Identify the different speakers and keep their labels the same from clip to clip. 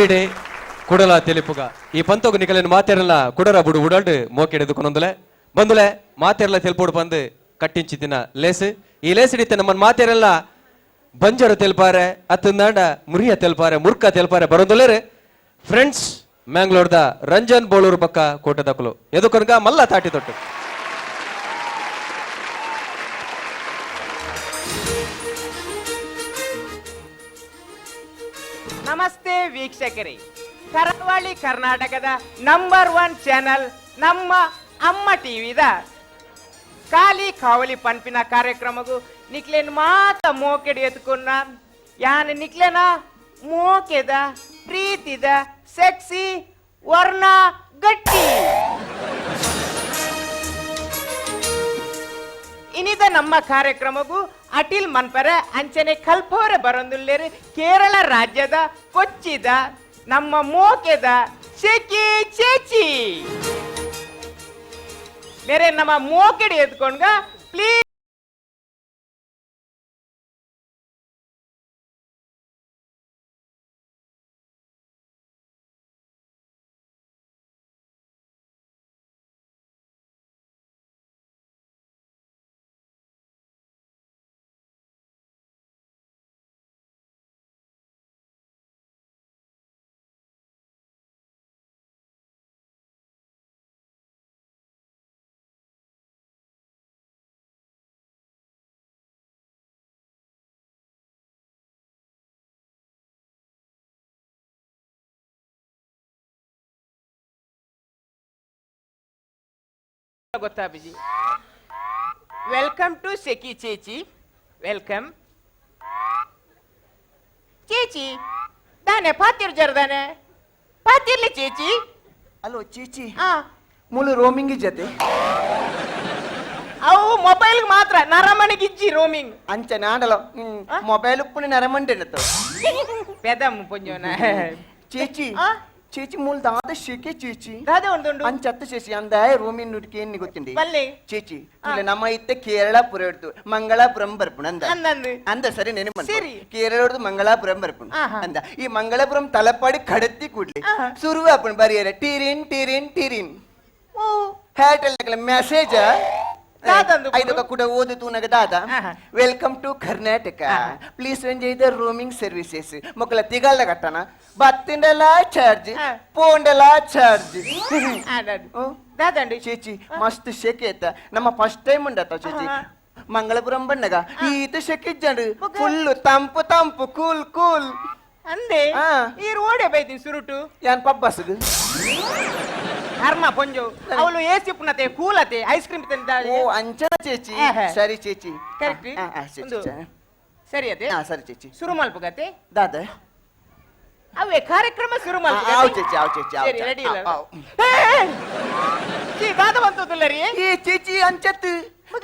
Speaker 1: Everyday ಕುಡಲ ತೆಲಿಪುಗ ಈ ಪಂತೋಗ ನಿಕಲಿನ ಮಾತೆರಲ್ಲ ಕುಡರ ಬುಡು ಉಡಲ್ಡು ಮೋಕೆಡೆದುಕೊಂದೊಂದಲೆ ಬಂದುಲೆ ಮಾತೆರಲ್ಲ ತೆಲ್ಪೋಡು ಬಂದು ಕಟ್ಟಿಂಚಿತಿನ ಲೇಸ್ ಈ ಲೇಸ್ ಹಿಡಿತೆ ನಮ್ಮನ್ನ ಮಾತೆರಲ್ಲ ಬಂಜರು ತೆಲ್ಪಾರೆ ಅತ್ತಂದಾಂಡ ಮುರಿಯ ತೆಲ್ಪಾರೆ ಮುರ್ಕ ತೆಲ್ಪಾರೆ ಬರೋದೊಲ್ಲೇರೆ ಫ್ರೆಂಡ್ಸ್ ಮ್ಯಾಂಗ್ಳೂರ್ದ ರಂಜನ್ ಬೋಳೂರು ಪಕ್ಕ ಕೋಟದಕ್ಕಲು ಎದುಕೊನ್ಗ ಮಲ್ಲ ತಾಟಿ ತೊಟ್ಟು
Speaker 2: ನಮಸ್ತೆ ವೀಕ್ಷಕರೇ, ಕರಾವಳಿ ಕರ್ನಾಟಕದ ನಂಬರ್ 1 ಚಾನಲ್ ನಮ್ಮ ಅಮ್ಮ ಟಿವಿದ ಕಾಲಿ ಕಾವಲಿ ಪಂಪಿನ ಕಾರ್ಯಕ್ರಮಗೂ ನಿಕ್ಲೇನ್ ಮಾತ ಮೋಕೆಡ್ ಎತ್ಕೊಂಡ ಯಾನ್ ನಿಕ್ಲೇನ ಮೋಕೆದ ಪ್ರೀತಿದ ಸೆಕ್ಸಿ ವರ್ಣ ಗಟ್ಟಿ ಇನಿದ ನಮ್ಮ ಕಾರ್ಯಕ್ರಮಗೂ ಅಟಿಲ್ ಮನ್ಪರೆ ಅಂಚನೆ ಕಲ್ಪವರೆ ಬರೊಂದುಲ್ಲೇರಿ ಕೇರಳ ರಾಜ್ಯದ ಕೊಚ್ಚಿದ ನಮ್ಮ ಮೋಕೆದ ಚೆಕಿ ಚೇಚಿ ಬೇರೆ ನಮ್ಮ ಮೋಕೆಡಿ ಎತ್ಕೊಂಡ್ಗ ಪ್ಲೀಸ್ ಗೊತ್ತಾ ಬಿಜಿ. ವೆಲ್ಕಮ್ ಟು ಸೆಕಿ ಚೇಚಿ. ವೆಲ್ಕಮ್ ಚೇಚಿ. ದಾನೆ ಪಾತಿರ್ ಜರ್ದಾನೆ ಪಾತಿರ್ಲಿ ಚೇಚಿ.
Speaker 3: ಅಲೋ ಚೀಚಿ,
Speaker 2: ಆ
Speaker 3: ಮುಳು ರೋಮಿಂಗ್ ಜೊತೆ
Speaker 2: ಅವು ಮೊಬೈಲ್ ಮಾತ್ರ ನರಮಣಿಗಿಜ್ಜಿ ರೋಮಿಂಗ್
Speaker 3: ಅಂಚ ನಾಡಲ ಮೊಬೈಲ್ ಉಪ್ಪುನ ನರಮಂಡೆ
Speaker 2: ಪೆದಮ್ ಪೊಂಜೋನ
Speaker 3: ಚೇಚಿ
Speaker 2: ಆ
Speaker 3: ಚೇಚಿ ಮೂಲ ದಾದ ಶೇಕೆ ಚೇಚಿ
Speaker 2: ದಾದ ಉಂಡು
Speaker 3: ಅಂಚತ್ತ ಚೇಚಿ ಅಂದ ರೋಮಿನ್ ನುಡಿಕೆ ಏನ್ ಗೊತ್ತಿಂಡಿ
Speaker 2: ಬಲ್ಲೆ
Speaker 3: ಚೇಚಿ ನಮ್ಮ ಇತ್ತೆ ಕೇರಳಪುರ ಹಿಡ್ದು ಮಂಗಳಾಪುರಂ ಬರ್ಪುಣ ಅಂದ
Speaker 2: ಅಂದಂದು
Speaker 3: ಅಂದ ಸರಿ ನೆನೆ
Speaker 2: ಸರಿ.
Speaker 3: ಕೇರಳ ಹಿಡ್ದು ಮಂಗಳಾಪುರಂ ಬರ್ಪುಣ
Speaker 2: ಆಹಾ.
Speaker 3: ಅಂದ ಈ ಮಂಗಳಾಪುರಂ ತಲಪಾಡಿ ಕಡತ್ತಿ ಕೂಡ್ಲಿ ಸುರುವ ಅಪ್ಪಣ ಬರಿಯರ ಟೀರಿನ್ ಟೀರಿನ್ ಟೀರಿನ್
Speaker 2: ಓ
Speaker 3: ಹ್ಯಾಟಲ್ ಮೆಸೇಜ್
Speaker 2: ದಾದಂದು
Speaker 3: ಐದಕ ಕೂಡ ಓದು ತೂನಗ ದಾದ
Speaker 2: ಆಹಾ.
Speaker 3: Welcome to Karnataka please enjoy the roaming services ಮೊಕ್ಕಲ ತಿಗಾಲ ಕಟ್ಟನ ಬತ್ತಿಂಡಲ ಚಾರ್ಜ್
Speaker 2: ಹಾ.
Speaker 3: ಪೋಂಡಲ ಚಾರ್ಜ್
Speaker 2: ದಾದಂಡು
Speaker 3: ಚೇಚಿ ಮಸ್ತ್ ಶೆಕೆ ಐತ ನಮ್ಮ ಫಸ್ಟ್ ಟೈಮ್ ಉಂಡತ ಚೇಚಿ
Speaker 2: ಆಹಾ.
Speaker 3: ಮಂಗಳಪುರಂ ಬಣ್ಣಗ ಈತ ಶೆಕೆ ಜಂಡು ಫುಲ್ ತಂಪು ತಂಪು ಕೂಲ್ ಕೂಲ್
Speaker 2: ಅಂದೆ
Speaker 3: ಆ.
Speaker 2: ಈ ರೋಡೆ ಬೈದಿ ಸುರುಟು
Speaker 3: ಯಾನ್ ಪಬ್ಬಸ್ಗು
Speaker 2: ಕರ್ಮ ಪೊಂಜು ಅವಳು ಏಸಿ ಪುನತೆ ಕೂಲತೆ ಐಸ್ ಕ್ರೀಮ್ ತಿಂದ
Speaker 3: ಓ ಅಂಚನ ಚೇಚಿ
Speaker 2: ಆಹಾ.
Speaker 3: ಸರಿ ಚೇಚಿ
Speaker 2: ಕರೆಕ್ಟ್
Speaker 3: ಚೇಚಿ
Speaker 2: ಸರಿ ಅದೇ
Speaker 3: ಸರಿ ಚೇಚಿ
Speaker 2: ಶುರು ಮಲ್ಪಗತೆ
Speaker 3: ದಾದ
Speaker 2: ಅವೇ ಕಾರ್ಯಕ್ರಮ ಶುರು
Speaker 3: ಆವ್
Speaker 2: ಮಲ್ಪಗತೆ
Speaker 3: ಚೇಚಿ ಆವ್ ಚೇಚಿ
Speaker 2: ಸರಿ ರೆಡಿ ಇಲ್ಲ
Speaker 3: ಆವ್
Speaker 2: ಚೀ ದಾದ ಬಂತದಲ್ಲ ರೀ
Speaker 3: ಈ ಚೀಚಿ ಅಂಚತ್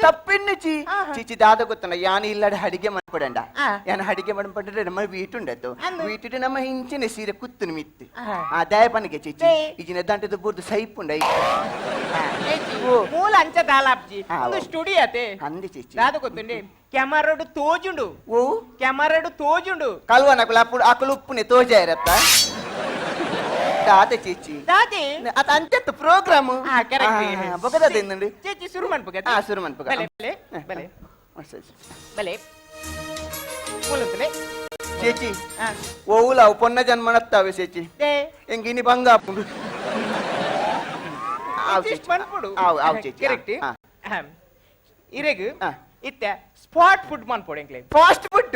Speaker 3: ತಪ್ಪಿನ್ನುಚಿ
Speaker 2: ಆಹಾ.
Speaker 3: ಚೀಚಿ ದಾದ ಗೊತ್ತನ ಯಾನ್ ಇಲ್ಲಡ ಅಡಿಗೆ ಮಾಡ್ಕೊಡಂಡ
Speaker 2: ಆ.
Speaker 3: ಯಾನ್ ಅಡಿಗೆ ಮಾಡ್ಕೊಂಡ್ರೆ ನಮ್ಮ ವೀಟುಂಡತ್ತು
Speaker 2: ಅಂದು.
Speaker 3: ವೀಟಿട്ട് ನಮ್ಮ ಹಿಂಚಿನ ಸೀರೆ ಕುತ್ತುನು ಮಿತ್ತು
Speaker 2: ಆಹಾ.
Speaker 3: ಆ ದಯಪನಿಗೆ ಚೀಚಿ
Speaker 2: ಏ.
Speaker 3: ಈಜಿನ ದಂಟದ ಬುರ್ದು ಸೈಪುಂಡ
Speaker 2: ಮೂಲ ಅಂಚ ದಾಲಾಪ್ಜಿ
Speaker 3: ಆ,
Speaker 2: ಒಂದು
Speaker 3: ಓ.
Speaker 2: ಸ್ಟುಡಿಯೋ ಅತೆ
Speaker 3: ಅಂದಿ ಚೀಚಿ
Speaker 2: దాద కొత్తుండే కెమెరాడు తోజుండు
Speaker 3: ಓ
Speaker 2: కెమెరాడు తోజుండు
Speaker 3: ಕಲ್ವನಕುಲ ಅಪ್ಪು ಅಕಲು ಉಪ್ಪುನೆ ತೋಜ ಇರತ್ತ ದಾದ ಚೀಚಿ
Speaker 2: దాది
Speaker 3: ಅದ ಅಂಚತ್ ಪ್ರೋಗ್ರಾಮ್
Speaker 2: కరెక్ట్
Speaker 3: ಬಗದ ತಿನ್ನಂడి
Speaker 2: చేచి సురు మన్పగతి
Speaker 3: ಸುರು ಮನ್ಪಗ
Speaker 2: భలే భలే భలే భలే మూలంతలే
Speaker 3: ಚೇಚಿ ಓವುಲ ಅವು ಪೊನ್ನ ಜನ್ಮನತ್ತಾವೆ ಚೇಚಿ
Speaker 2: దే
Speaker 3: ಎಂಗಿನಿ ಬಂಗ ಅಪ್ಪುಂಡು
Speaker 2: చేచి మన్పడు
Speaker 3: ಆವ್ ಚೇಚಿ
Speaker 2: కరెక్ట్
Speaker 3: ಆ.
Speaker 2: ಇರೆಗ್
Speaker 3: ಆ.
Speaker 2: ಇತ್ತ ಸ್ಪಾಟ್ ಫುಡ್ ಮನ್ಪಡು ಎಂಕ್ಲೆ
Speaker 3: ಫಾಸ್ಟ್ ಫುಡ್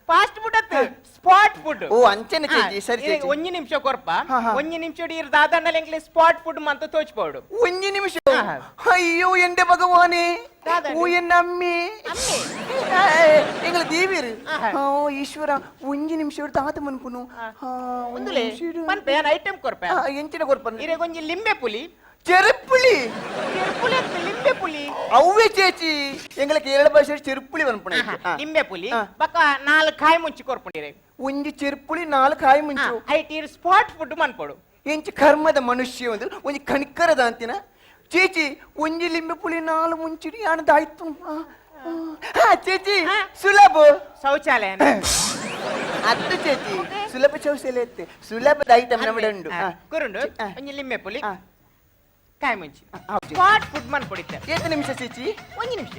Speaker 2: ಫಾಸ್ಟ್ ಫುಡ್ ಅತ್ತ ಸ್ಪಾಟ್ ಫುಡ್
Speaker 3: ಓ ಅಂಚನೆ ಚೇಚಿ ಸರಿ ಚೇಚಿ
Speaker 2: ಒಂಜಿ ನಿಮಿಷ ಕೊರ್ಪ
Speaker 3: ಹಾ, ಹಾ.
Speaker 2: ಒಂಜಿ ನಿಮಿಷ ಇರ್ ದಾದಣ್ಣಲ್ ಎಂಕ್ಲೆ ಸ್ಪಾಟ್ ಫುಡ್ ಮಂತ ತೋಚ್ಪೋಡು
Speaker 3: ಒಂಜಿ ನಿಮಿಷ
Speaker 2: ಆಹಾ.
Speaker 3: ಅಯ್ಯೋ ಎಂಡೆ ಭಗವಾನೇ
Speaker 2: ದಾದಾ.
Speaker 3: ಓ ಎನ್ನ ಅಮ್ಮಿ
Speaker 2: ಅಮ್ಮಿ
Speaker 3: ಎಂಗಳ ದೇವಿರು
Speaker 2: ಆಹಾ.
Speaker 3: ಓ ಈಶ್ವರ ಒಂಜಿ ನಿಮಿಷ ತಾತ ಮನ್ಪುನು
Speaker 2: ಒಂದುಲೆ ಮನ್ಪೆ ಏನ್ ಐಟಮ್ ಕೊರ್ಪ
Speaker 3: ಎಂಚಿನ ಕೊರ್ಪನ್
Speaker 2: ಇರೆ ಒಂಜಿ ಲಿಂಬೆ ಪುಲಿ
Speaker 3: ಚೆರುಪ್ಪುಳಿ
Speaker 2: ಚೆರುಪುಲಿ ಅಂತ ಲಿಂಬೆ ಪುಲಿ
Speaker 3: ಅವ್ವೆ ಚೇಚಿ ಎಂಗಳ ಕೇರಳ ಭಾಷೆ ಚೆರುಪ್ಪುಳಿ ಮನ್ಪುಣ
Speaker 2: ಲಿಂಬೆ ಪುಲಿ
Speaker 3: ಆ.
Speaker 2: ಬಕ್ಕ 4 ಕಾಯಿ ಮುಂಚಿ ಕೊರ್ಪುಂಡಿರೆ
Speaker 3: ಒಂಜಿ ಚೆರುಪ್ಪುಳಿ 4 ಕಾಯಿ ಮುಂಚು
Speaker 2: ಐಟ್ ಇರ್ ಸ್ಪಾಟ್ ಫುಡ್ ಮನ್ಪಡು
Speaker 3: ಎಂಚ ಕರ್ಮದ ಮನುಷ್ಯ ಒಂದು ಒಂಜಿ ಕಣಿಕರದ ಅಂತಿನ ಚೇಚಿ ಒಂಜಿ ಲಿಂಬೆ ಪುಳಿ 4 ಮುಂಚಿಡಿ ಆನದಾಯ್ತು ചേച്ചി സുലഭ
Speaker 2: ಶೌಚಾಲಯ
Speaker 3: ಅದು ചേച്ചി ಸುಲಭ ಶೌಚಾಲಯ ಸುಲಭದ ಐಟಮ್ ನಮ್ಮಡೆ ಉಂಟು
Speaker 2: ಕುರುಂಡು ಒಂಜಿ ಲಿಂಬೆ ಪುಲಿ
Speaker 3: ಆ.
Speaker 2: ಕಾಯಿ ಮುಂಚಿ
Speaker 3: ಹೌದು.
Speaker 2: ಸ್ಪಾಟ್ ಫುಡ್ ಮನ್ ಪುಡಿತೆ
Speaker 3: ಎಷ್ಟು ನಿಮಿಷ ചേച്ചി
Speaker 2: ಒಂಜಿ ನಿಮಿಷ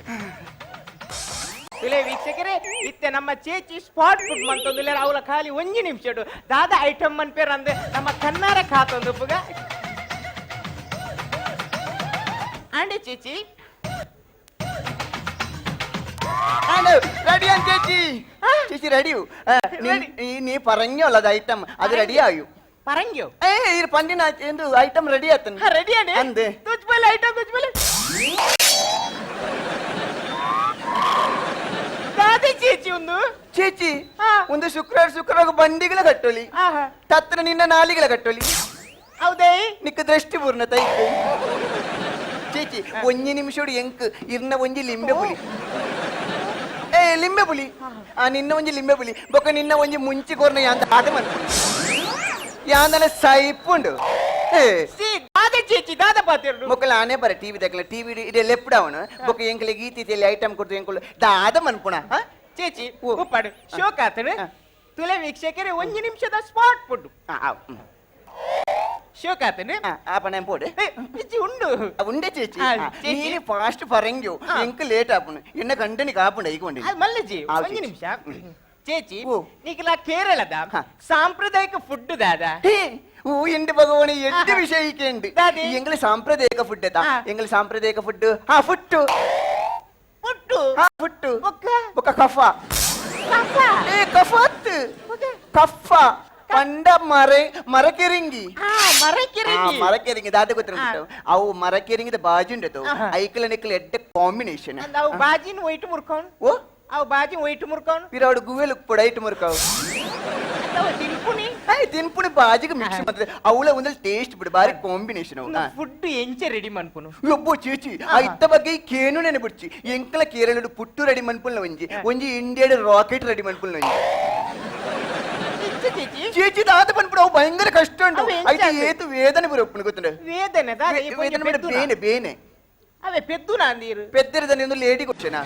Speaker 2: ತುಲೆ ವೀಕ್ಷಕರೇ ಇತ್ತೆ ನಮ್ಮ ಚೇಚಿ ಸ್ಪಾಟ್ ಫುಡ್ ಮಂತೊಂದುಲೆ ಅವಳ ಖಾಲಿ ಒಂಜಿ ನಿಮಿಷ ದಾದ ಐಟಮ್ ಮನ್ ಪೇರ್ ಅಂದೆ ನಮ್ಮ ಕನ್ನಾರ ಖಾತೊಂದು ಪುಗ ಆಂಡೆ ಚೇಚಿ
Speaker 3: റെഡിയാണ് ചേച്ചി ചേച്ചി റെഡിയു നീ പറഞ്ഞോളത് ഐറ്റം അത് റെഡിയായു
Speaker 2: പറങ്യോ
Speaker 3: ഇത് പണ്ടിന എന്ത് ഐറ്റം റെഡി ആത്തന്നെ
Speaker 2: ರೆಡಿಯಾನೆ
Speaker 3: ಅಂದೆ
Speaker 2: ತುಜ್ಬಲ್ ಐಟಮ್ ತುಜ್ಬಲ್ ದಾದಿ ಚೇಚಿ ಒಂದು
Speaker 3: ചേച്ചി
Speaker 2: ആ.
Speaker 3: ಒಂದು ಶುಕ್ರವಾರ ಬಂಡಿಗಳ ಕಟ್ಟೊಲಿ
Speaker 2: ಆಹಾ
Speaker 3: ತತ್ರ ನಿನ್ನ ನಾಲಿಗಳ ಕಟ್ಟೊಲಿ
Speaker 2: ಹೌದೇ
Speaker 3: ನಿಕ್ಕ ದೃಷ್ಟಿ ಪೂರ್ಣ ತೈಕು ചേച്ചി ಒಂಜಿ ನಿಮಿಷೋಡು ಎಂಕ್ ಇರ್ನ ಒಂಜಿ ಲಿಂಬೆ ಪುಲಿ ಲಿಂಬೆ ಪುಲಿ ನಿನ್ನ ಒಂಜಿ ಲಿಂಬೆ ಪುಲಿ ಬೊಕ್ಕ ನಿನ್ನ ಒಂಜಿ ಮುಂಚಿ ಕೊರ್ನ ಯಾಂದ ಆಟ ಮನ್ಪುಲಿ ಯಾಂದಲ ಸೈಪುಂಡು
Speaker 2: ಸಿ ದಾದ ಚೇಚಿ ದಾದ ಪಾತಿರ್ಡು
Speaker 3: ಮೊಕ್ಕಲ ಆನೆ ಬರ ಟಿವಿ ದಕ್ಕಲ ಟಿವಿ ಇದೆ ಲೆಫ್ಟ್ ಡೌನ್ ಬೊಕ್ಕ ಎಂಕಲೆ ಗೀತಿಯಲ್ಲಿ ಐಟಮ್ ಕೊಡ್ತು ಎಂಕಲು ದಾದ ಮನ್ಪುಣ
Speaker 2: ಚೇಚಿ ಉಪ್ಪಾಡು ಶೋಕ್ ಆತಡು ತುಲೆ ವೀಕ್ಷಕರೇ ಒಂಜಿ ನಿಮಿಷದ ಸ್ಪಾಟ್ ಫುಡ್ ಶೋಕ್ ಆತನು
Speaker 3: ആപ്പണ പോട്
Speaker 2: ಇಜ್ಜಿ ಉಂಡು
Speaker 3: ఉండే ചേച്ചി
Speaker 2: ആ, ചേച്ചി.
Speaker 3: നീ ഫാസ്റ്റ് പറഞ്ഞു എനിക്ക് ലേറ്റ് ആപ്പണ് എന്നെ കണ്ടനി കാപ്പുണ്ട് ആയിക്കൊണ്ട്
Speaker 2: ಅದು ಮಲ್ಲಜಿ
Speaker 3: ಆ,
Speaker 2: ಒಂಜಿ
Speaker 3: ಚೇಚಿ.
Speaker 2: ನಿಮಿಷ ಚೇಚಿ
Speaker 3: ಓ.
Speaker 2: ನೀಕಲ ಕೇರಳದ
Speaker 3: ಹಾ.
Speaker 2: ಸಾಂಪ್ರದಾಯಿಕ ಫುಡ್ ದಾದ
Speaker 3: ഓ എന്റെ ഭഗവാനെ എന്ത് വിഷയിക്കുണ്ട്
Speaker 2: ദാദി.
Speaker 3: എങ്ങള് സാമ്പ്രദായിക ഫുഡ്
Speaker 2: ആ.
Speaker 3: എങ്ങള് സാമ്പ്രദായിക ഫുഡ് ഫുഡ്
Speaker 2: ಫುಡ್ಡು
Speaker 3: ഫുഡ്
Speaker 2: ಒಕ್ಕ
Speaker 3: ഒക്കെ കഫ
Speaker 2: ಕಫ
Speaker 3: കഫത്ത് കഫ പണ്ട മരക്കെರಿಂಗಿ
Speaker 2: ಮರಕಿರಂಗಿ
Speaker 3: ಮರಕೆರಿಂಗಿ ದಾದ ಗೊತ್ತಿರ ಅವು ಮರಕೆರಿಂಗಿದ ಬಾಜಿ ಉಂಟು
Speaker 2: ಆಹಾ.
Speaker 3: ಐಕಲ ನಿಕ್ಕಲ ಎಡ್ಡ ಕಾಂಬಿನೇಷನ್
Speaker 2: ಅಂದ ಅವು ಬಾಜಿನ ವೈಟ್ ಮುರ್ಕೊಂಡು
Speaker 3: ಓ
Speaker 2: ಅವು ಬಾಜಿ ವೈಟ್ ಮುರ್ಕೊಂಡು
Speaker 3: ಪಿರಾವಡು ಗುವೆಲು ಪೊಡೈಟ್ ಮುರ್ಕಾವು
Speaker 2: ಅವು ತಿನ್ಪುನಿ
Speaker 3: ತಿನ್ಪುಡಿ ಬಾಜಿಗೆ ಮಿಕ್ಸ್ ಮಾಡ್ತಾರೆ ಅವಳ ಒಂದಲ್ಲಿ ಟೇಸ್ಟ್ ಬಿಡು ಬಾರಿ ಕಾಂಬಿನೇಷನ್ ಅವು
Speaker 2: ಫುಡ್ ಎಂಚ ರೆಡಿ ಮನ್ಪುನು
Speaker 3: ಒಬ್ಬ ಚೇಚಿ ಆ ಇತ್ತ ಬಗ್ಗೆ ಕೇನು ನೆನಪಿಡ್ಚಿ ಎಂಕಲ ಕೇರಳಡು ಪುಟ್ಟು ರೆಡಿ ಮನ್ಪುಲ್ನ ಒಂಜಿ ಒಂಜಿ ಇಂಡಿಯಾದ ರಾಕೆಟ್ ರೆಡಿ ಮನ್ಪುಲ್ನ ಒಂಜಿ
Speaker 2: ಎಂಚ ಚೇಚಿ
Speaker 3: ചേച്ചി ദാത പണിപ്പിടും അവ ഭയങ്കര കഷ്ടമുണ്ട്
Speaker 2: അവ എന്ത്
Speaker 3: അതിന് ഏത് വേദന പുറപ്പെടുന്നു ಗೊತ್ತುಂಟು
Speaker 2: ವೇದನೆ ದಾದ ಈ
Speaker 3: വേദന
Speaker 2: ಪೆದ್ದು
Speaker 3: ಬೇನೆ ಬೇನೆ
Speaker 2: ಅವೇ ಪೆದ್ದು ನಾಂದೀರು
Speaker 3: പെద్దര് തന്നെ ഒന്ന് ലേഡി കൊച്ചനാ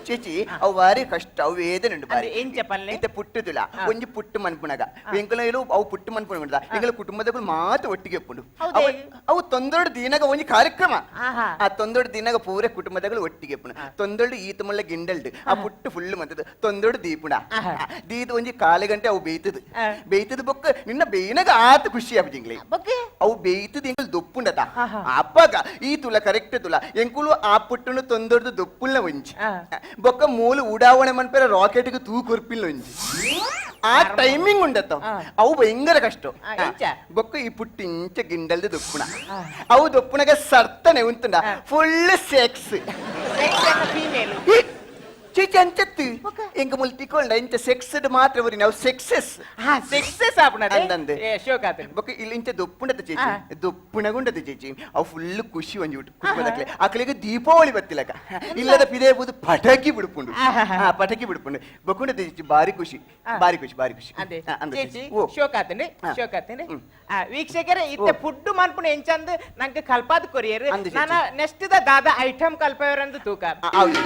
Speaker 3: ചേച്ചി ಅವು ಭಾರಿ ಕಷ್ಟ ಅವು ವೇದನೆ ಉಂಟು ಭಾರಿ
Speaker 2: ಅದು ಎಂಚ ಪಲ್ಲೆ?
Speaker 3: ಇತ್ತೆ ಪುಟ್ಟುದಿಲ್ಲ ಒಂಜಿ ಪುಟ್ಟು ಮನ್ಪುಣಗ ಎಂಕಲೂ ಅವು ಪುಟ್ಟು ಮನ್ಪುಣ ಎಂಕಲ ಕುಟುಂಬದಗಳು ಮಾತ್ರ ಒಟ್ಟಿಗೆ ಎಪ್ಪುಂಡು
Speaker 2: ಹೌದೇ?
Speaker 3: ಅವು ತೊಂದೊಡು ದಿನಗ ಒಂಜಿ ಕಾರ್ಯಕ್ರಮ
Speaker 2: ಆಹಾ.
Speaker 3: ಆ ತೊಂದೊಡು ದಿನಗ ಪೂರ ಕುಟುಂಬದಗಳು ಒಟ್ಟಿಗೆ ಎಪ್ಪುಂಡು ತೊಂದೊಡು ಈತ ಮುಳ್ಳ ಗಿಂಡಲ್ಡು ಆ ಪುಟ್ಟು ಫುಲ್ ಮತ್ತದ ತೊಂದೊಡು ದೀಪುಣ
Speaker 2: ಆಹಾ.
Speaker 3: ದೀದ ಒಂಜಿ ಕಾಲು ಗಂಟೆ ಅವು ಬೇಯ್ತದ
Speaker 2: ಆ.
Speaker 3: ಬೇಯ್ತದ ಬೊಕ್ಕ ನಿನ್ನ ಬೇಯ್ನಗ ಆತ ಖುಷಿ ಆಪಿಜಿಂಗ್ಲಿ
Speaker 2: ಬೊಕ್ಕೆ
Speaker 3: ಅವು ಬೇಯ್ತದ ಎಂಕಲ್ ದೊಪ್ಪುಂಡತ
Speaker 2: ಆಹಾ.
Speaker 3: ಅಪ್ಪಗ ಈ ತುಲ ಕರೆಕ್ಟ್ ತುಲ ಎಂಕುಲು ಆ ಪುಟ್ಟನು ತೊಂದೊಡ್ದು ದೊಪ್ಪುಲ್ನ ಒಂಜಿ
Speaker 2: ಆ.
Speaker 3: ಬೊಕ್ಕ ಮೂಲು ಉಡಾವಣೆ ಮನ್ಪೇರ ರಾಕೆಟ್ ಗೆ ತೂ ಕೊರ್ಪಿಲ್ಲ ಒಂಜಿ ಆ ಟೈಮಿಂಗ್ ಉಂಡತ್ತ
Speaker 2: ಆ.
Speaker 3: ಅವು ಭಯಂಕರ ಕಷ್ಟ
Speaker 2: ಆ, ಎಂಚ?
Speaker 3: ಬೊಕ್ಕ ಈ ಪುಟ್ಟು ಇಂಚ ಗಿಂಡಲ್ದು ದೊಪ್ಪುಣ
Speaker 2: ಆ.
Speaker 3: ಅವು ದೊಪ್ಪುಣಗ ಸರ್ತನೆ ಉಂತುಂಡ ಫುಲ್ ಸೆಕ್ಸ್
Speaker 2: ಫೀಮೇಲ್
Speaker 3: ಚೀಚಿ ಅಂಚತ್ತು ಎಂಕ ಮುಲ್ತಿಕೊಂಡ ಇಂಚ ಸೆಕ್ಸ್ ಮಾತ್ರ ಬರೀ ನಾವು ಸೆಕ್ಸಸ್
Speaker 2: ಸಕ್ಸಸ್ ಆಪುನದೆ
Speaker 3: ಅಂದಂದೆ.
Speaker 2: ಶೋಕ್ ಆತನು
Speaker 3: ಬೊಕ್ಕ ಇಲ್ಲಿ ಇಂಚ ದೊಪ್ಪುಂಡದ ಚೇಚಿ
Speaker 2: ಆ.
Speaker 3: ದೊಪ್ಪುಣಗುಂಡದ ಚೇಚಿ ಅವು ಫುಲ್ ಖುಷಿ ಒಂಜಿ ಕುಟುಂಬದಕ್ಲೆ ಅಕ್ಲೆಗೆ ದೀಪಾವಳಿ ಬತ್ತಿಲಕ ಇಲ್ಲದ ಪಿದೆ ಬುದು ಪಟಾಕಿ ಬಿಡ್ಪುಂಡು
Speaker 2: ಆಹಾ.
Speaker 3: ಪಟಾಕಿ ಬಿಡ್ಪುಂಡು ಬೊಕ್ಕುಂಡದ ಚೇಚಿ ಬಾರಿ ಖುಷಿ ಬಾರಿ ಖುಷಿ ಬಾರಿ ಖುಷಿ
Speaker 2: ಅದೇ
Speaker 3: ಅಂದ
Speaker 2: ಚೇಚಿ
Speaker 3: ಓ
Speaker 2: ಶೋಕ್ ಆತನೆ
Speaker 3: ಆ.
Speaker 2: ಶೋಕ್ ಆತನೆ
Speaker 3: ಹ್ಮ್.
Speaker 2: ವೀಕ್ಷಕರೇ ಇತ್ತೆ ಫುಡ್ ಮಾಡ್ಪುಣ ಎಂಚಂದ್ ನಂಗೆ ಕಲ್ಪಾದ ಕೊರಿಯರ್
Speaker 3: ಅಂದ ಚೇಚಿ.
Speaker 2: ನಾನು ನೆಕ್ಸ್ಟ್ ದಾದ ಐಟಮ್ ಕಲ್ಪವರಂದು ತೂಕ
Speaker 3: ಹೌದು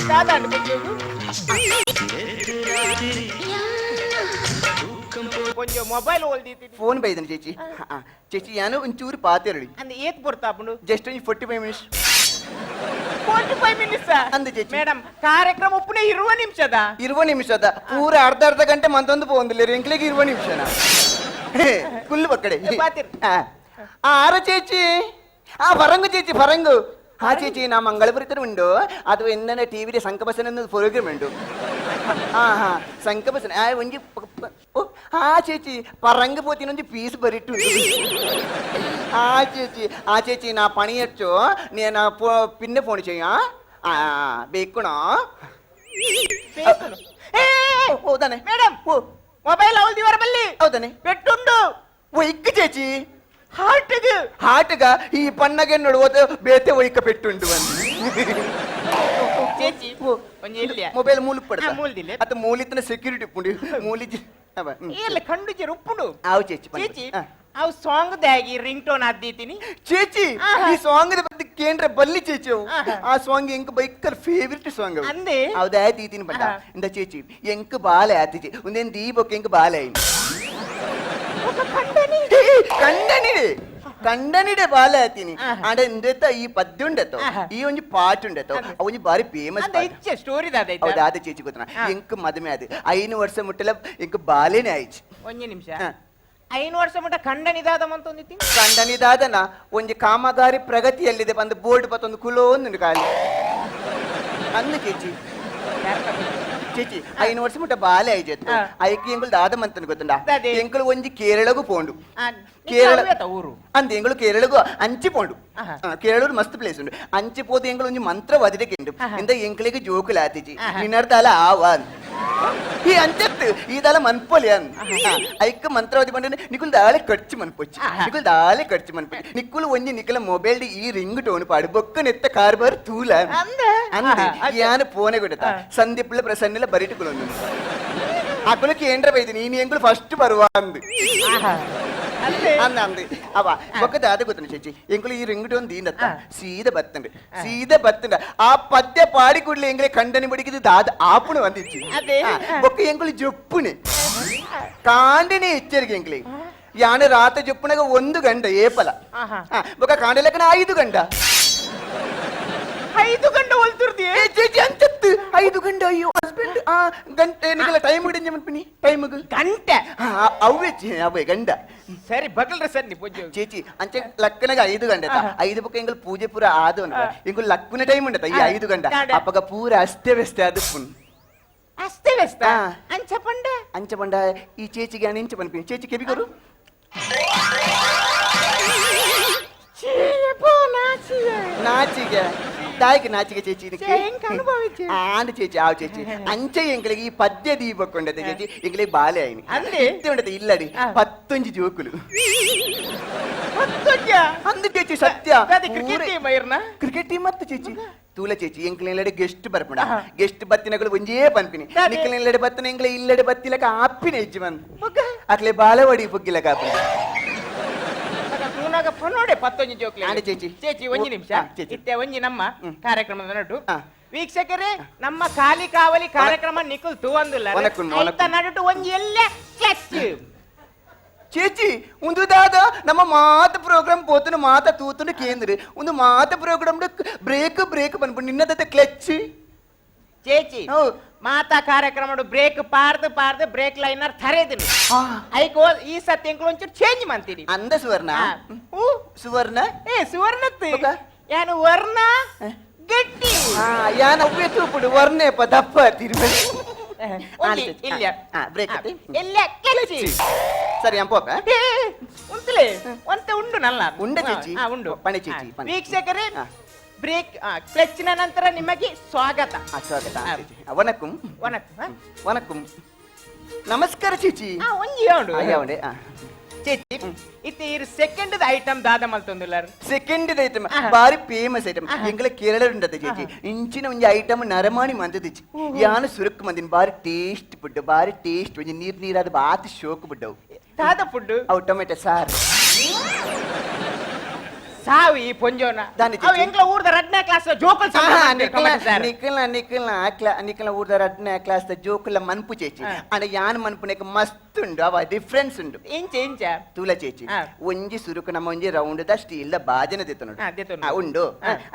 Speaker 2: ದಾದ ಅನ್ಕೊಂಡು ಕೊಂಚ ಮೊಬೈಲ್ ಓಲ್ದಿತ್ತು
Speaker 3: ಫೋನ್ ಬೈದನು ಚೇಚಿ ಚೇಚಿ ಯಾನು ಒಂಚೂರು ಪಾತೆರಳಿ
Speaker 2: ಅಂದ್ ಏತ್ ಬರ್ತಾಪುಂಡು
Speaker 3: ಜಸ್ಟ್ ಒಂಜಿ 45 ಮಿನಿಟ್ಸ್
Speaker 2: 45 ಮಿನಿಟ್ಸ್
Speaker 3: ಅಂದ ಚೇಚಿ
Speaker 2: ಮೇಡಮ್ ಕಾರ್ಯಕ್ರಮ ಉಪ್ಪುನೆ 20 ನಿಮಿಷದ
Speaker 3: ಇರುವ ನಿಮಿಷದ ಪೂರ ಅರ್ಧ ಗಂಟೆ ಮಂತೊಂದು ಪೋಂದಿಲ್ಲ ಎಂಕ್ಲೆಗೆ ಇರುವ ನಿಮಿಷನ ಕುಲ್ಲು ಬಕ್ಕಡೆ
Speaker 2: ಪಾತಿರ್.
Speaker 3: ಆರ ചേച്ചി ഫറങ്ക് ചേച്ചി ഫറങ്ക് ചേച്ചി നാ മംഗളപുരത്തിന് ഉണ്ടോ അത് എന്നെ ടി വിയിലെ സംഘബസൻ എന്ന പ്രോഗ്രാം ഉണ്ടോ സംഘബസൻ ಒಂಜಿ ചേച്ചി പറങ്ക് പോത്തിനൊഞ്ചി പീസ് ಬರಿಟ್ಟು ചേച്ചി ನಾ ಪಣಿ ಹಚ್ಚು ನೀನು പിന്നെ ഫോൺ ചെയ്യാ ಬೇಕುಣೋ ಹೌದಾನೆ
Speaker 2: ಮೇಡಮ್ ಮೊಬೈಲ್ ಅವಲ್ದಿ ಬರಬಲ್ಲಿ
Speaker 3: ಹೌದಾನೆ
Speaker 2: ಪೆಟ್ಟುಂಡು
Speaker 3: ಒಯ್ക്ക് ചേച്ചി
Speaker 2: ಹಾರ್ಟ್ಗೆ
Speaker 3: ಹಾಟ್ಗ ಈ ಪಣ್ಣಗೆ ನೋಡುವುದು ಬೇತೆ ಒಯ್ಕ ಪೆಟ್ಟುಂಡು ಒಂದು
Speaker 2: ചേച്ചി ಒಂಜಿ ಇಲ್ಲಿಯ
Speaker 3: ಮೊಬೈಲ್ ಮೂಲು ಪಡ್ತ
Speaker 2: ಮೂಲ್ದಿಲ್ಲ
Speaker 3: ಅತ್ತ ಮೂಲಿತನ ಸೆಕ್ಯೂರಿಟಿ ಪುಂಡಿ ಮೂಲಿ
Speaker 2: ಇಲ್ಲ ಖಂಡು ಜರ ಉಪ್ಪುಡು
Speaker 3: ಆವು ಚೇಚಿ
Speaker 2: ಚೇಚಿ ಅವು ಸಾಂಗ್ ದಾಗಿ ರಿಂಗ್ ಟೋನ್ ಅದ್ದೀತೀನಿ
Speaker 3: ಚೇಚಿ ಈ ಸಾಂಗ್ ಬದ್ದು ಕೇಂದ್ರ ಬಲ್ಲಿ ಚೇಚಿ ಅವು ಆ ಸಾಂಗ್ ಎಂಕ್ ಬೈಕರ್ ಫೇವರಿಟ್ ಸಾಂಗ್ ಅವು
Speaker 2: ಅಂದೆ
Speaker 3: ಹೌದಾ తీతిని పడ్డా ఇంత చేచి ఎంకు బాలే అతిచి ఉందేం దీపొక్క ఎంకు బాలే అయింది ಕಂಡನಿಡೆ ಬಾಲೆ ಆತೀನಿ ಅಂದ್ರೆ ಇಂದೆತ್ತ ಈ ಪದ್ಯ ಉಂಡೆತ್ತೋ ಈ ಒಂಜಿ ಪಾಟ್ ಉಂಡೆತ್ತೋ ಒಂಜಿ ಬಾರಿ ಫೇಮಸ್
Speaker 2: ಇಚ್ಚೆ ಸ್ಟೋರಿ ದಾದೈತ
Speaker 3: ಹೌದಾ ಅದ ಚೇಚಿ ಗೊತ್ತನ ಎಂಕ್ ಮದುವೆ ಆದ 5 ವರ್ಷ ಮುಟ್ಟಲ ಎಂಕ್ ಬಾಲೇನೆ ಆಯ್ತು
Speaker 2: ಒಂಜಿ ನಿಮಿಷ 5 ವರ್ಷ ಮುಟ್ಟ ಖಂಡನಿದಾದ ಮಂತೊಂದಿತ್ತಿ
Speaker 3: ಕಂಡನಿದಾದನ ಒಂಜಿ ಕಾಮಗಾರಿ ಪ್ರಗತಿಯಲ್ಲಿದೆ ಬಂದು ಬೋರ್ಡ್ ಪತ್ತೊಂದು ಕುಲೋ ಒಂದು ಕಾಲಿ ಅಂದು ಚೇಚಿ ചേച്ചി 5 ವರ್ಷ ಮುಟ್ಟ ಬಾಲೆ ಆಯ್ತು ಐಕಿ ಎಂಗಳು ದಾದ ಮಂತನ ಗೊತ್ತಂಡ ಎಂಗಳು ಒಂಜಿ ಕೇರಳಗೂ ಪೋಂಡು ಕೇರಳ
Speaker 2: ಊರು
Speaker 3: ಅಂದ ಎಂಗಳು ಕೇರಳಗೂ ಅಂಚಿ ಪೋಂಡು ಕೇರಳೂರು ಮಸ್ತ್ ಪ್ಲೇಸ್ ಉಂಡು ಅಂಚಿ ಪೋದು ಎಂಗಳು ಒಂಜಿ ಮಂತ್ರ ವದಿರಕೆಂಡು ಇಂದ ಎಂಕಲಿಗೆ ಜೋಕುಲ ಆತಿಜಿ ನಿನ್ನರ್ದಾಲ ಆವಾ ಈ ಅಂಚತ್ತು ಈ ದಾಲ ಮನ್ಪೊಲಿ ಅನ್ ಐಕ ಮಂತ್ರವಾದಿ ಬಂದ್ರೆ ನಿಕುಲ್ ದಾಳೆ ಖರ್ಚು ಮನ್ಪೊಚ್ಚಿ ನಿಕುಲ್ ದಾಳೆ ಖರ್ಚು ಮನ್ಪೊಚ್ಚಿ ನಿಕ್ಕುಲು ಒಂಜಿ ನಿಕಲ ಮೊಬೈಲ್ ಈ ರಿಂಗ್ ಟೋನ್ ಪಾಡು ಬೊಕ್ಕ ನೆತ್ತ ಕಾರ್ಬಾರ್ ತೂಲ ಅಂದೆ ಯಾನು ಫೋನೆ ಕೊಡತ ಸಂದೀಪ್ಲ ಪ್ರಸನ್ನ ಬರಿಟುಕೊಳ್ಳೋದು ಅಕ್ಕಳು ಕೇಂದ್ರ ಬೈದಿ ನೀನು ಎಂಗಳು ಫಸ್ಟ್ ಬರುವ ಅಂದು ಅಂದ ಅವ ಒಕ್ಕ ದಾದ ಗೊತ್ತನ ಚೇಚಿ ಎಂಗಳು ಈ ರಿಂಗ್ ಟೋನ್ ದೀನತ್ತ ಸೀದಾ ಬತ್ತಂಡ ಆ ಪದ್ಯ ಪಾಡಿ ಕೂಡಲೇ ಎಂಗಳೇ ಕಂಡನಿ ಬಡಿಕಿದ್ದು ದಾದ ಆಪುಣ ಬಂದಿಚ್ಚಿ ಒಕ್ಕ ಎಂಗಳು ಜೊಪ್ಪುನೆ ಕಾಂಡಿನಿ ಎಚ್ಚರಿಕೆ ಎಂಗ್ಲಿ ಯಾನ ರಾತ ಜೊಪ್ಪುನಾಗ 1 ಗಂಟೆ ಏಪಲ ಒಕ್ಕ ಕಾಂಡಲೆಕ್ಕನ 5 ಗಂಟೆ
Speaker 2: 5 ಗಂಟೆ ಹೊಲ್ತಿರ್ತಿ
Speaker 3: ಅಂಚತ್ತು 5 ಗಂಟೆ ಅಯ್ಯೋ ಹಸ್ಬೆಂಡ್ ಗಂಟೆ ನಿಗಲ ಟೈಮ್ ಹಿಡಿಂಜ ಮನ್ಪಿನಿ ಟೈಮ್
Speaker 2: ಗಂಟೆ
Speaker 3: ಅವೇ ಗಂಡ
Speaker 2: ಸರಿ ಬಗಲ್ರ ಸರ್ ನಿ ಪೂಜೆ
Speaker 3: ಚೇಚಿ ಅಂಚೆ ಲಕ್ಕನಾಗ 5 ಗಂಟೆ 5 ಬುಕ್ಕ ಎಂಗಳು ಪೂಜೆ ಪೂರ ಆದವನ ಎಂಗಳು ಲಕ್ಕುನ ಟೈಮ್ ಉಂಡತ ಈ 5 ಗಂಟೆ ಅಪ್ಪಗ ಪೂರ ಅಷ್ಟೇ ವ್ಯಸ್ತ ಅದು ಪುನ್
Speaker 2: ಅಷ್ಟೇ ವ್ಯಸ್ತ ಅಂಚ ಪಂಡ ಈ ಚೇಚಿಗೆ ಅನಿಂಚ ಪನ್ಪಿನಿ ಚೇಚಿ ಕೆಬಿಗರು ನಾಚಿಗೆ ತಾಯಿಗೆ ನಾಚಿಗೆ ಚೇಚಿ ಆಂಡ್ ಚೇಚಿ ಆವ್ ಚೇಚಿ ಅಂಚೆ ಎಂಗಳಿಗೆ ಈ ಪದ್ಯ ದೀಪಕ್ಕೊಂಡದೆ ಚೇಚಿ ಎಂಗಳಿಗೆ ಬಾಲೆ ಆಯ್ನಿ ಇತ್ತೆ ಉಂಡದೆ ಇಲ್ಲಡಿ 15 ಜೋಕುಲು ಅಂದು ಚೇಚಿ ಸತ್ಯ ಕ್ರಿಕೆಟ್ ಟೀಮ್ ಮತ್ತು ಚೇಚಿ ತೂಲ ಚೇಚಿ ಎಂಕ್ಲೆಲ್ಲಡೆ ಗೆಸ್ಟ್ ಬರ್ಪುಂಡ ಗೆಸ್ಟ್ ಬತ್ತಿನಗಳು ಒಂಜೇ ಪನ್ಪಿನಿ ನಿಕ್ಲೆಲ್ಲಡೆ ಬತ್ತನ ಎಂಗ್ಲೆ ಇಲ್ಲಡೆ ಬತ್ತಿಲಕ ಆಪಿನ ಹೆಜ್ಜಿ ಬಂದು ಅಕ್ಲೆ ಬಾಲವಡಿ ಬುಗ್ಗಿಲಕ ಆಪಿನ ಪನೋಡೆ 15 ಜೋಕ್ಲಿ
Speaker 3: ಚೇಚಿ
Speaker 2: ಚೇಚಿ ಒಂಜಿ ನಿಮಿಷ ಇತ್ತೆ ಒಂಜಿ ನಮ್ಮ ಕಾರ್ಯಕ್ರಮದ ನಡು ವೀಕ್ಷಕರೇ ನಮ್ಮ ಖಾಲಿ ಕಾವಲಿ ಕಾರ್ಯಕ್ರಮ ನಿಕುಲ್ ತೂವಂದುಲ್ಲ ನಡುಟು ಒಂಜಿ ಎಲ್ಲೆ ಕ್ಲಚ್
Speaker 3: ಚೇಚಿ ಒಂದು ದಾದ ನಮ್ಮ ಮಾತ ಪ್ರೋಗ್ರಾಮ್ ಪೋತನ ಮಾತ ತೂತನ ಕೇಂದ್ರ ಒಂದು ಮಾತ ಪ್ರೋಗ್ರಾಮ್ ಬ್ರೇಕ್ ಬಂದ್ಬಿಟ್ಟು ನಿನ್ನದ ಕ್ಲಚ್
Speaker 2: ಚೇಚಿ ಮಾತಾ ಕಾರ್ಯಕ್ರಮ ಬ್ರೇಕ್ ಪಾರ್ದು ಬ್ರೇಕ್ ಲೈನರ್ ಥರೇದಿನಿ ಐಕೋ ಈ ಸತಿ ಎಂಕ್ಲು ಒಂಚೂರು ಚೇಂಜ್ ಮಾಡ್ತೀನಿ
Speaker 3: ಅಂದ ಸುವರ್ಣ ಸುವರ್ಣ
Speaker 2: ಸುವರ್ಣತ್ತಿ ಯಾನು ವರ್ಣ ಗಟ್ಟಿ
Speaker 3: ಯಾನ ಅವ್ವೆ ತೂಪುಡು ವರ್ಣೇಪ ದಪ್ಪ ತಿರುವೆ ಸರಿ ಅಂಪೋಕ
Speaker 2: ಉಂಟಲೆ ಒಂತೆ ಉಂಡು ನಲ್ಲ
Speaker 3: ಉಂಡ ಚೇಚಿ
Speaker 2: ಉಂಡು
Speaker 3: ಪಣೆ ಚೇಚಿ
Speaker 2: ವೀಕ್ಷಕರೇ ಬ್ರೇಕ್ ಕ್ಲಚ್ನ ನಂತರ ನಿಮಗೆ ಸ್ವಾಗತ
Speaker 3: ಸ್ವಾಗತ ವನಕ್ಕಂ ವನಕ್ಕಂ ನಮಸ್ಕಾರ ಚೇಚಿ
Speaker 2: ಒಂಜಿ ಉಂಡು
Speaker 3: ಅಯ್ಯವಂಡೆ
Speaker 2: ಚೇಚಿ ಇತ್ತೆ ಇರು ಸೆಕೆಂಡ್ ಐಟಮ್ ದಾದ ಮಲ್ತೊಂದುಲ್ಲಾರ
Speaker 3: ಸೆಕೆಂಡ್ ಐಟಮ್ ಬಾರಿ ಫೇಮಸ್ ಐಟಮ್ ಎಂಗಳ ಕೇರಳ ಉಂಡದ ಚೇಚಿ ಇಂಚಿನ ಒಂಜಿ ಐಟಮ್ ನರಮಾಣಿ ಮಂದದಿಚ್ಚಿ ಯಾನು ಸುರುಕ್ ಮಂದಿನ ಬಾರಿ ಟೇಸ್ಟ್ ಬುಡ್ಡು ಬಾರಿ ಟೇಸ್ಟ್ ಒಂಜಿ ನೀರಾದ ಬಾತ್ ಶೋಕ್ ಬುಡ್ಡವು
Speaker 2: ದಾದ ಫುಡ್
Speaker 3: ಅವು ಟೊಮೆಟೊ ಸಾರು
Speaker 2: ಸಾವಿ ಪೊಂಜೋನ ಅವು ಎಂಗ್ಲ ಊರ್ದ 2ನೇ ಕ್ಲಾಸ್ ಜೋಕಲ್
Speaker 3: ನಿಖಲ ಊರ್ದ 2ನೇ ಕ್ಲಾಸ್ ಜೋಕುಲ ಮನ್ಪು ಚೇಚಿ ಅಣ್ಣ ಯಾನ್ ಮನ್ಪುನೇಕ ಮಸ್ತ್ ಉಂಡು ಅವ ಡಿಫ್ರೆನ್ಸ್ ಉಂಡು
Speaker 2: ಇಂಚ
Speaker 3: ತೂಲ ಚೇಚಿ ಒಂಜಿ ಸುರುಕು ನಮ್ಮ ಒಂಜಿ ರೌಂಡ್ ದ ಸ್ಟೀಲ್ ದ ಬಾಜನ ದೆತ್ತನು ಉಂಡು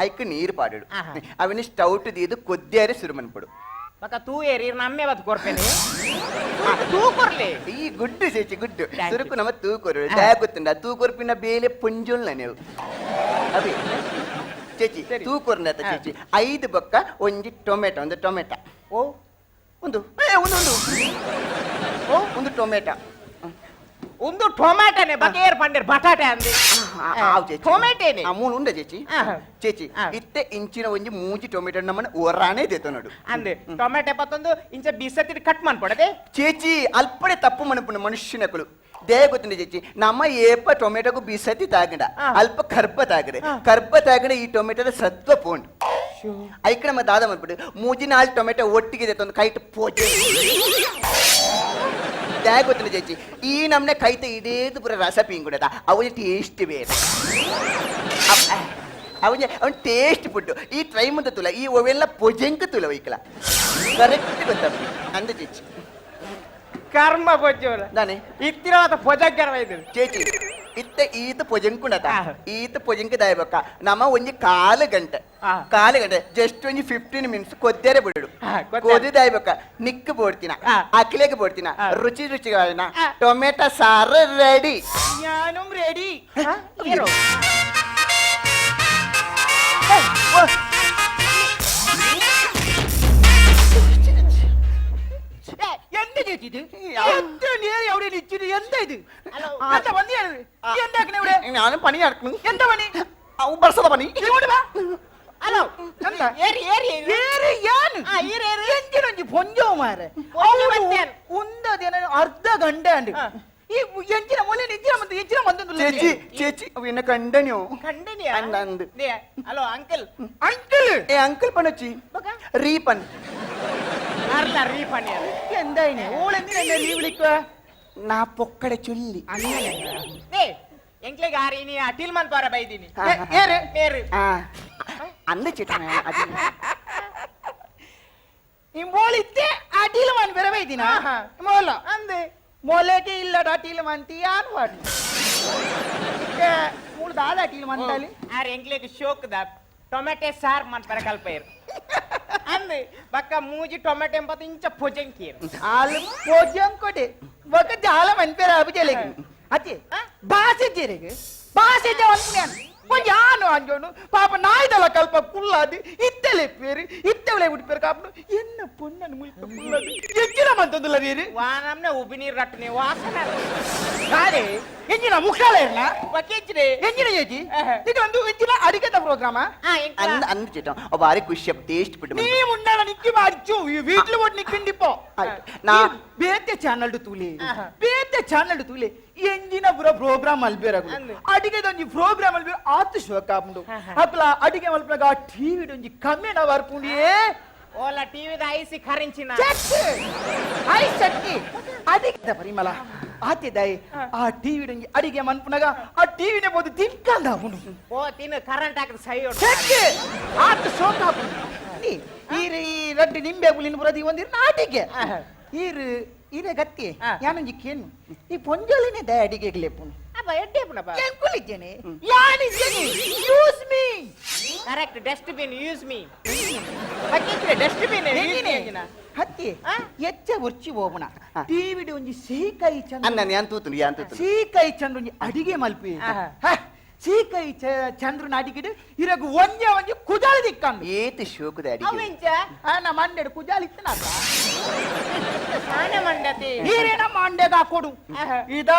Speaker 3: ಐಕ್ ನೀರು ಪಾಡು ಅವನಿ ಸ್ಟೌಟ್ ದೀದು ಕೊದ್ದಿಯಾರೆ ಸುರು ಮನ್ಪುಡು
Speaker 2: ಮಕ್ಕ ತೂ ಏರಿ ನಮ್ಮೆ ಬದ್ ಕೊರ್ಪೇನೆ ತೂ ಕೊರ್ಲೆ
Speaker 3: ಈ ಗುಡ್ಡು ಚೇಚಿ ಗುಡ್ಡು ಸುರುಕು ನಮ್ಮ ತೂ ಕೊರು ಗೊತ್ತುಂಡ ತೂ ಕೊರ್ಪಿನ ಬೇಲೆ ಪುಂಜುಲ್ನ ನೀವು ಅದೇ ಚೇಚಿ ತೂ ಕೊರ್ನ ಚೇಚಿ 5 ಬೊಕ್ಕ ಒಂಜಿ ಟೊಮೆಟೊ ಒಂದು ಟೊಮೆಟೊ ಒಂದು ಟೊಮೆಟೊ
Speaker 2: ಒಂದು ಟೊಮ್ಯಾಟೋನೆ ಬಕೇರ್ ಪಂಡೇರ್ ಬಟಾಟೆ ಅಂದೆ ಟೊಮ್ಯಾಟೋನೆ
Speaker 3: ಮೂನು ಉಂಡ ಚೇಚಿ ಚೇಚಿ ಇತ್ತೆ ಇಂಚಿನ ಒಂಜಿ ಮೂಜಿ ಟೊಮೆಟೊ ನಮ್ಮನ್ನ ಒರಾನೇ ದೇತ ನೋಡು
Speaker 2: ಅಂದೆ ಟೊಮ್ಯಾಟೊ ಪತ್ತೊಂದು ಇಂಚ ಬಿಸತಿ ಕಟ್ ಮಾಡ್ಕೊಡದೆ
Speaker 3: ಚೇಚಿ ಅಲ್ಪಡೆ ತಪ್ಪು ಮನಪುಣ ಮನುಷ್ಯನಕಳು ದೇ ಗೊತ್ತಿನ ಚೇಚಿ ನಮ್ಮ ಏಪ ಟೊಮೆಟೊಗೂ ಬಿಸತಿ ತಾಗಂಡ ಅಲ್ಪ ಕರ್ಪ ತಾಗಂಡ ಈ ಟೊಮೆಟೊದ ಸತ್ವ ಪೋಂಡು ಐಕ ನಮ್ಮ ದಾದ ಮಾಡ್ಬಿಡು 3-4 ಟೊಮೆಟೊ ಒಟ್ಟಿಗೆ ಒಂದು ಕೈಟ್ ಪೋಚೆ ಗೊತ್ತಿಲ್ಲ ಚೇಚಿ ಈ ನಮ್ನೆ ಕೈತೆ ಇಡೇದು ಪುರ ರಸ ಪೀಂಗುಡದ ಅವನ ಟೇಸ್ಟ್ ಬೇರೆ ಅವನ ಟೇಸ್ಟ್ ಫುಡ್ ಈ ಟ್ರೈ ಮುಂದೆ ತುಲ ಈ ಅವೆಲ್ಲ ಪೊಜಂಕ ತುಲ ಒಯ್ಕಲ ಕರೆಕ್ಟ್ ಗೊತ್ತಾಗ ಅಂದ ಚೇಚಿ
Speaker 4: ಕರ್ಮ ಪೊಜ್ಜೋಲ
Speaker 3: ನಾನೇ
Speaker 4: ಇತ್ತಿರವಾದ ಪೊಜಗ್ಗರ ವೈದ್ಯರು
Speaker 3: ചേച്ചി ഇത്ത ഈത്ത് പൊജങ്കുണ്ടതാ ഈത്ത് പൊജങ്കതായബക്ക നമ്മ ಒಂಜಿ ಕಾಲು ಗಂಟೆ ಜಸ್ಟ್ ಒಂಜಿ 15 ಮಿನಿಟ್ಸ್ ಕೊದ್ದೇರೆ ಬಿಡು ಕೊದಿದಾಯಬಕ್ಕ ನಿಕ್ಕು ಬೋಡ್ತಿನ ಅಕ್ಕಿಲೆಗೆ ಬೋಡ್ತಿನ ರುಚಿ ರುಚಿಗಾಯನ ಟೊಮೆಟೊ ಸಾರು ರೆಡಿ
Speaker 4: ഞാനും റെഡി എന്താ ചേച്ചി ഇത് എത്ര നേരം അവിടെ ഇച്ചിരി എന്താ ഇത് എന്താ പണിയാണ് എന്താക്കണ ഇവിടെ
Speaker 3: ഞാനും പണി നടക്കുന്നു
Speaker 4: എന്താ പണി
Speaker 3: വർഷത്തെ പണി
Speaker 4: ഇങ്ങോട്ട് വാ ഹലോ എന്താ ಎಂಜಿನೊಂಜಿ ಪೊಂಜೋಮಾರೆ ಉಂದದಿನ ಅರ್ಧ ಗಂಟೆ ಅಂಡ್ ಈ ಎಂಜಿನ ಮೊಲೆ ಎಂಜಿನ ಮಂದು
Speaker 3: ചേച്ചി ചേച്ചി എന്നെ കണ്ടനോ
Speaker 4: ಹಲೋ ಅಂಕಲ್
Speaker 3: ഏ അങ്കിൾ പണച്ചി റീപൺ
Speaker 4: ಅರ್ಧ ರೀಪಣಿ എന്തായിന് ഓളെന്തിനാ എന്നെ ലീവ് വിളിക്കുക
Speaker 3: നാ പൊക്കടെ ചൊല്ലി
Speaker 4: ಎಂಕ್ಲೆಗೆ ಆರೀನಿ ಅಟಿಲ್ಮನ್ ಪಾರ ಬೈದೀನಿ
Speaker 3: അന്ന് ചേട്ടാ
Speaker 4: ಇಂಬೋಳಿತ್ತೆ ಅಟಿಲ್ಮನ್ ಬೇರೆ ಬೈದಿನ ಮೊಲ ಅಂದೆ ಮೊಲೆಗೆ ಇಲ್ಲಡ ಅಟಿಲ್ಮನ್ ಯಾನ್ ಮಾಡಿ ಮೂಳು ದಾದ ಅಟಿಲ್ಮನ್ ತಾಲಿ ಆರ್ ಎಂಕ್ಲೆಗೆ ಶೋಕ್ ದ ಟೊಮೆಟೊ ಸಾರ್ ಮನ್ ಪರ ಕಲ್ಪೇರ್ ಅಂದೆ ಬಕ್ಕ ಮೂಜಿ ಟೊಮೆಟೊ ಎಂಬತ್ತು ಇಂಚ ಪೊಜಂಕೀರ್ ಆಲ್ ಪೊಜಂಕೊಡೆ ಬಕ್ಕ ಜಾಲ ಮನ್ ಪೇರ ಅಬಿಜಲೆಗೆ ಅತಿ ಬಾಸೆ ಜೆರೆಗೆ ಬಾಸೆ ಜವನ್ಪುಣ್ಯಾನ್ ಯಾನು ಅಂಜೋನು ಪಾಪ ನಾಯ್ದಲ ಕಲ್ಪ ಕುಳ್ಳಾದಿ ಇತ್ತಲೆ ಪೇರು ಇತ್ತವಳೆ ಉಡಿಪೇರು ಕಾಪನು ಎನ್ನ ಪೊಣ್ಣನು ಮುಲ್ಕ ಕುಳ್ಳಾದಿ ಎಂಜಿನ ಮಂತಂದುಲ್ಲ ನೀರು ವಾನಮ್ನೆ ಉಬ್ಬಿ ನೀರು ರಟ್ಟನೆ ವಾಸನ ನಾರೇ ಎಂಜಿನ ಮುಖಾಲ ಇರ್ನ ಬಕೆಚ್ರೆ ಎಂಜಿನ ಏಜಿ ಈಗ ಒಂದು ಎಂಜಿನ ಅಡಿಗೆದ ಪ್ರೋಗ್ರಾಮ
Speaker 3: അന്ന് ചേട്ടാ ഭാര്യ കുഷ്യം ടേസ്റ്റ് പിടിച്ചു
Speaker 4: നീ ഉണ്ടാ നിക്ക് മരിച്ചു വീട്ടിൽ പോയിട്ട് നിക്കണ്ടിപ്പോ ಬೇತೆ ಚಾನಲ್ ತೂಲೆ ಬೇತೆ ಚಾನಲ್ ತೂಲೆ ಎಂಜಿನ ಪುರ ಪ್ರೋಗ್ರಾಮ್ ಅಲ್ಬೇರಾಗು ಅಡಿಗೆದೊಂಜಿ ಪ್ರೋಗ್ರಾಮ್ ಅಲ್ಬೇರ ಆತು ಶೋಕ ಆಪುಂಡು ಅಕ್ಲ ಅಡಿಗೆ ಮಲ್ಪನಾಗ ಟಿವಿ ಒಂಜಿ ಕಮ್ಮಿನ ವರ್ಪುಂಡಿಯೇ ಓಲ ಟಿವಿದ ಐಸಿ ಕರಿಂಚಿನ ಐಸ್ ಚಟ್ನಿ ಅಡಿಗೆ ಪರಿಮಳ ಆತೆ ದೈ ಆ ಟಿವಿ ಒಂಜಿ ಅಡಿಗೆ ಮನ್ಪುನಾಗ ಆ ಟಿವಿನೇ ಬೋದು ತಿನ್ಕಂದ ಆಪುಂಡು ಓ ತಿನ್ನು ಕರೆಂಟ್ ಹಾಕಿದ ಸೈ ಚಟ್ನಿ ಆತು ಶೋಕ ಆಪುಂಡು ಈ ರಡ್ಡಿ ನಿಂಬೆ ಪುಲಿನ ಪುರದಿ ಒಂದಿರ ನಾಟಿಗೆ ಈರೆ ಗತ್ತಿ ಯಾನೊಂಜಿ ಕೇನು ಈ ಪೊಂಜೋಲಿನೇ ದಯ ಅಡಿಗೆಗೆ ಲೇಪುನು ಅಪ್ಪ ಎಡ್ಡೆ ಪುನಪ್ಪ ಎಂಕುಲಿದ್ದೇನೆ ಯಾನಿದ್ದೇನೆ use me correct dustbin use me ಬಕ್ಕಿದ್ರೆ ಡಸ್ಟ್ಬಿನ್ ಎಂಜಿನ ಹತ್ತಿ ಎಚ್ಚ ಉರ್ಚಿ ಹೋಗುಣ ಟಿವಿಡಿ ಒಂಜಿ ಸೀಕೈ ಚಂದ
Speaker 3: ಅನ್ನ ಯಾನ್ ತೂತು
Speaker 4: ಸೀಕೈ ಚಂದ್ರ ಒಂಜಿ ಅಡಿಗೆ ಮಲ್ಪಿ ಸೀಕೈ ಚಂದ್ರನ ಅಡಿಗಿಡು ಇರಗು ಒಂಜೆ ಒಂಜಿ ಕುಜಾಲಿ ದಿಕ್ಕಂಡು
Speaker 3: ಏತು ಶೋಕದ ಅಡಿಗೆ
Speaker 4: ಅವೆಂಚ ನಾ ಮಂಡೆಡು ಕುಜಾಲಿ ಇತ್ತನಾಕ ಮಂಡತಿ ಹೀರೇನ ಮಂಡೆಗ ಹಾಕೊಡು ಇದ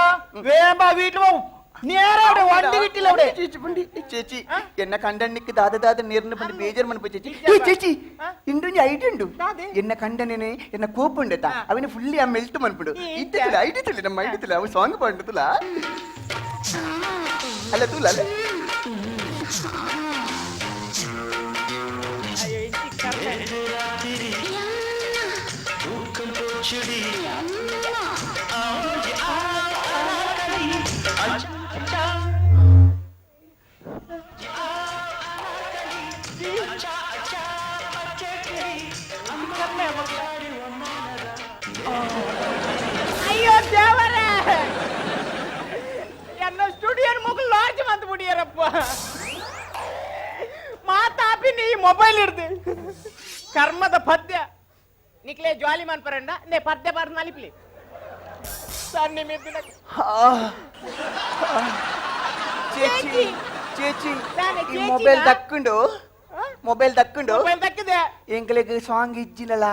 Speaker 4: വേമ്പ വീട്ടിൽ പോവും നേരെ വണ്ടി കിട്ടില്ല അവിടെ
Speaker 3: ചേച്ചി എന്നെ കണ്ണിക്ക് ദാദ നേരിന് പണ്ട് ബേജർ മണിപ്പോ ചേച്ചി ചേച്ചി ഇന്റൊരു ഐഡിയ ഉണ്ട് എന്നെ കണ്ടനെ എന്നെ കോപ്പുണ്ടെത്താ അവന് ഫുള്ളി ആ മെൽറ്റ് മണിപ്പിടും ഇത്തില്ല ഐഡിയത്തില്ല ನಮ್ಮ ಐಡಿಯತಿಲ್ಲ ಅವನು ಸಾಂಗ್ ಪಾಡ್ತಿಲ್ಲ ಅಲ್ಲ ತುಲ್ಲ ಅಲ್ಲ
Speaker 4: ಅಯ್ಯೋ ದೇವರೇ ಎನ್ನ ಸ್ಟುಡಿಯೋ ಮುಗ ಲಾರ್ಜ್ ಮಂತ್ ಬಿಡಿಯರಪ್ಪ ಮಾತಾಪಿ ನೀ ಮೊಬೈಲ್ ಹಿಡ್ದು ಕರ್ಮದ ಪದ್ಯ ನಿಕ್ಲೆ ಜಾಲಿ ಮನ್ ಪರಂಡ ನೇ ಪದ್ಯ ಬಾರ್ ನಲಿಪ್ಲಿ ಸರ್ ನಿಮ್ಮಿದ್ದಿನ
Speaker 3: ചേച്ചി ചേച്ചി ഈ മൊബൈൽ ദക്കുണ്ടോ ಮೊಬೈಲ್ ದಕ್ಕಿದೆ ಎಂಗಳಿಗೆ ಸಾಂಗ್ ಇಜ್ಜಿನಲ್ಲ